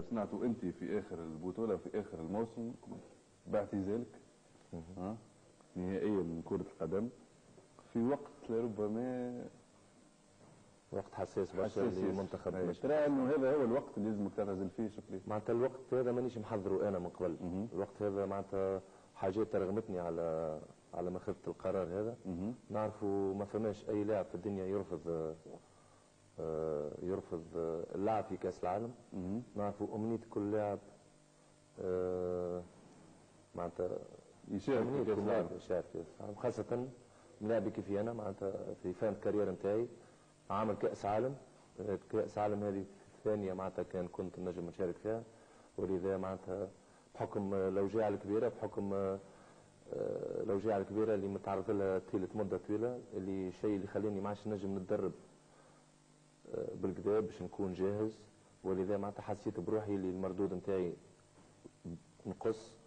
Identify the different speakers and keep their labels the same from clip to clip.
Speaker 1: صنعته انت في اخر البطوله وفي اخر الموسم باعتزالك نهائيا من كره القدم في وقت لربما
Speaker 2: وقت حساس برشا للمنتخب.
Speaker 1: ترى انه هذا هو الوقت اللي لازمك تعتزل فيه شكري؟
Speaker 2: معناتها الوقت هذا مانيش محضره انا من قبل. الوقت هذا معناتها حاجات رغمتني على ماخذة القرار هذا. نعرفوا ما فماش اي لاعب في الدنيا يرفض اللعب في كاس العالم. نعرفوا امنية كل لاعب معناتها
Speaker 1: يشارك في كاس العالم،
Speaker 2: خاصة ملاعبي كيفي انا معناتها في فان كارير نتاعي عامل كاس عالم. كاس عالم هذه الثانيه معناتها كنت نجم نشارك فيها، ولذا معناتها بحكم الاوجاع الكبيره اللي متعرض لها طيله مده طويله، اللي الشيء اللي خلاني ما عادش نجم نتدرب بالكدا باش نكون جاهز، ولذا معناتها حسيت بروحي اللي المردود نتاعي نقص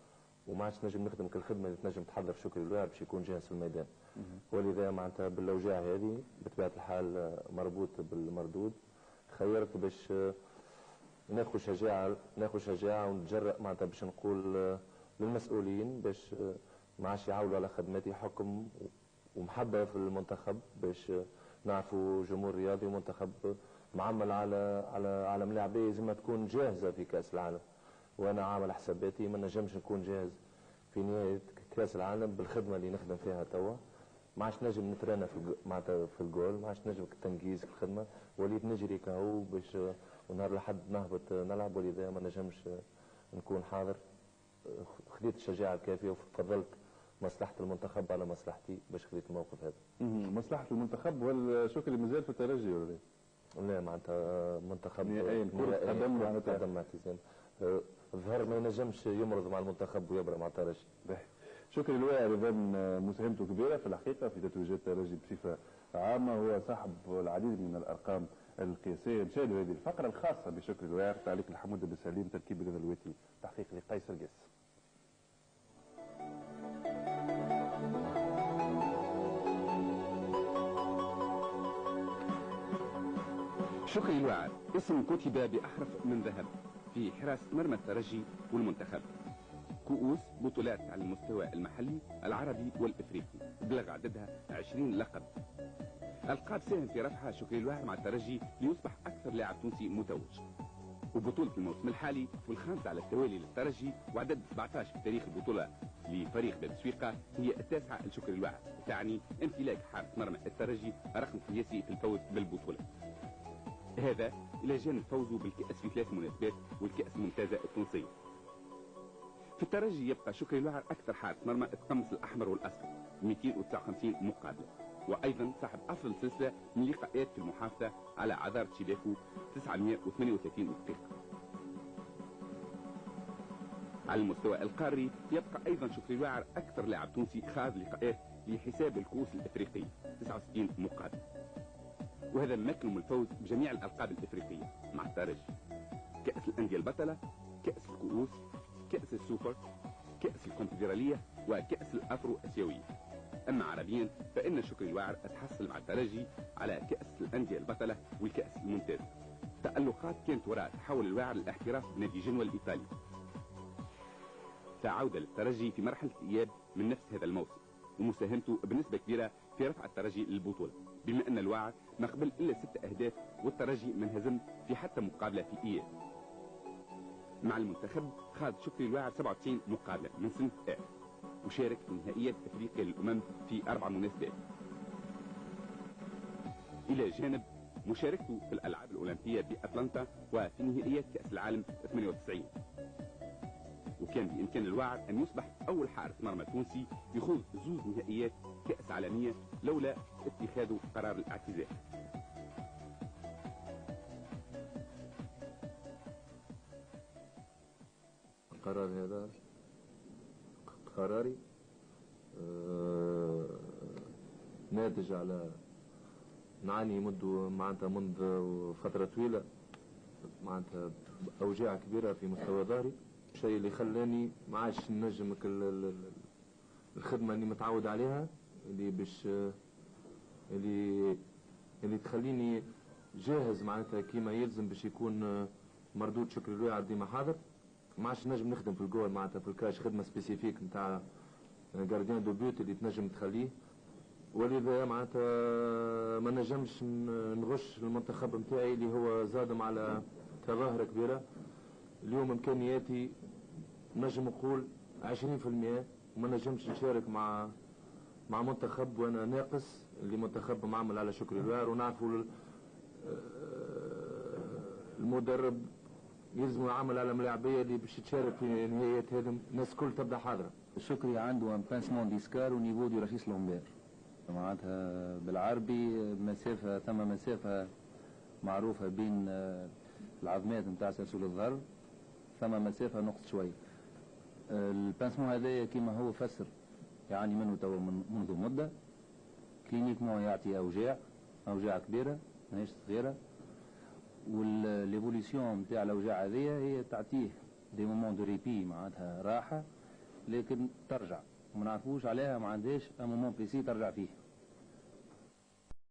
Speaker 2: وما عادش نجم نخدم كالخدمه اللي تنجم تحضر شكري الواعر باش يكون جاهز في الميدان. ولذا معناتها بالاوجاع هذه بطبيعه الحال مربوط بالمردود خيرت باش ناخذ شجاعه ونتجرأ معناتها باش نقول للمسؤولين باش ما عادش يعاولوا على خدمتي حكم ومحبه في المنتخب، باش نعرفوا جمهور رياضي ومنتخب معمل على ملاعبيه لازم تكون جاهزه في كاس العالم. وانا عامل حساباتي ما نجمش نكون جاهز في نهايه كاس العالم بالخدمه اللي نخدم فيها توا. ما عادش نجم نترانا معناتها في الجول، ما عادش نجم التنجيز في الخدمه، وليت نجري كهو باش ونهار لحد نهبط نلعب، ولذا ما نجمش نكون حاضر. خديت الشجاعه الكافيه وفضلت مصلحه المنتخب على مصلحتي باش خديت الموقف هذا.
Speaker 1: مصلحه المنتخب والشكري مازال في الترجي ولا
Speaker 2: لا؟ معناتها منتخب
Speaker 1: نهائيا كرة قدم معناتها
Speaker 2: قدم اعتزال. الظهر ما ينجمش يمرض مع المنتخب ويبرى مع الترجي.
Speaker 1: شكري الواعر اذا مساهمته كبيره في الحقيقه في تتويجات الترجي بصفه عامه، هو صاحب العديد من الارقام القياسيه. نشاهدوا هذه الفقره الخاصه بشكري الواعر، تعليق الحمود بن سليم، تركيب الغلواتي، تحقيق لقيصر جاس.
Speaker 3: شكري الواعر اسم كتب بأحرف من ذهب في حراسة مرمى الترجي والمنتخب. كؤوس بطولات على المستوى المحلي العربي والإفريقي بلغ عددها 20 لقب. ألقاب ساهم في رفعها شكري الواعر مع الترجي ليصبح أكثر لاعب تونسي متوج. وبطولة الموسم الحالي والخامسة على التوالي للترجي وعدد 17 في تاريخ البطولة لفريق باب سويقة هي التاسعة لشكري الواعر، تعني امتلاك حارس مرمى الترجي رقم قياسي في الفوز بالبطولة. هذا إلى جانب فوزه بالكأس في 3 مناسبات والكأس الممتازة التونسية. في الترجي يبقى شكري الواعر أكثر حارس مرمى القمص الأحمر والأصفر 259 مقابلة، وأيضا صاحب أفضل سلسلة من لقاءات في المحافظة على عذارة شباكه 938 دقيقة. على المستوى القاري يبقى أيضا شكري الواعر أكثر لاعب تونسي خاض لقاءات لحساب الكؤوس الإفريقية 69 مقابلة، وهذا مكنه من الفوز بجميع الألقاب الإفريقية مع الترجي: كأس الأندية البطلة، كأس الكؤوس، كأس السوبر، كأس الكونفدرالية، وكأس الأفرو أسيوية. أما عربيا فإن شكري الواعر تحصل مع الترجي على كأس الأندية البطلة والكأس الممتازة. تألقات كانت وراء تحول الواعر للاحتراف بنادي جنوى الإيطالي، فعودة للترجي في مرحلة الإياب من نفس هذا الموسم، ومساهمته بنسبة كبيرة في رفع الترجي للبطولة، بما أن الواعر ما قبل إلا 6 أهداف والترجي من هزم في حتى مقابلة في إياب. مع المنتخب خاض شكري الواعر 97 مقابلة من صنف A، وشارك في نهائيات أفريقيا للأمم في 4 مناسبات، إلى جانب مشاركته في الألعاب الأولمبية بأتلانتا وفي نهائيات كأس العالم 98. وكان بإمكان الواعر أن يصبح أول حارس مرمى تونسي يخوض 2 نهائيات كأس عالمية لولا اتخاذه قرار الاعتزال.
Speaker 2: القرار هذا قراري ناتج على نعاني منذ فترة طويلة معناتها أوجاع كبيرة في مستوى ظهري، الشيء اللي خلاني ما عادش نجم الخدمة اللي متعود عليها اللي باش اللي تخليني جاهز معناتها كيما يلزم باش يكون مردود شكري الواعر ديما حاضر. ما عادش نجم نخدم في الجول معناتها في الكاش خدمه سبيسيفيك نتاع جارديان دو بيوت اللي تنجم تخليه، ولذا معناتها ما نجمش نغش المنتخب نتاعي اللي هو زادم على تظاهرة كبيرة. اليوم امكانياتي نجم نقول 20%، وما نجمش نشارك مع منتخب وانا ناقص، اللي منتخب معمل على شكر الواعر. ونعرفوا المدرب يلزم يعمل على ملاعبيه اللي باش تشارك في نهايات هذه الناس الكل تبدا حاضره.
Speaker 4: شكري عنده ان بانسمون ديسكار ونيفو دي رئيس لومبير، معناتها بالعربي ثم مسافه معروفه بين العظمات نتاع سلسله الظهر، ثم مسافه نقص شوي. البانسمون هذايا كما هو فسر يعني منه توا منذ مده، كلينيكمون يعطي اوجاع كبيره ماهيش صغيره، والليفوليسيون نتاع الاوجاع هذيا هي تعطيه دي مومون دو ريبي معناتها راحه، لكن ترجع وما نعرفوش عليها، ما عندهاش ان مومون بريسي ترجع فيه.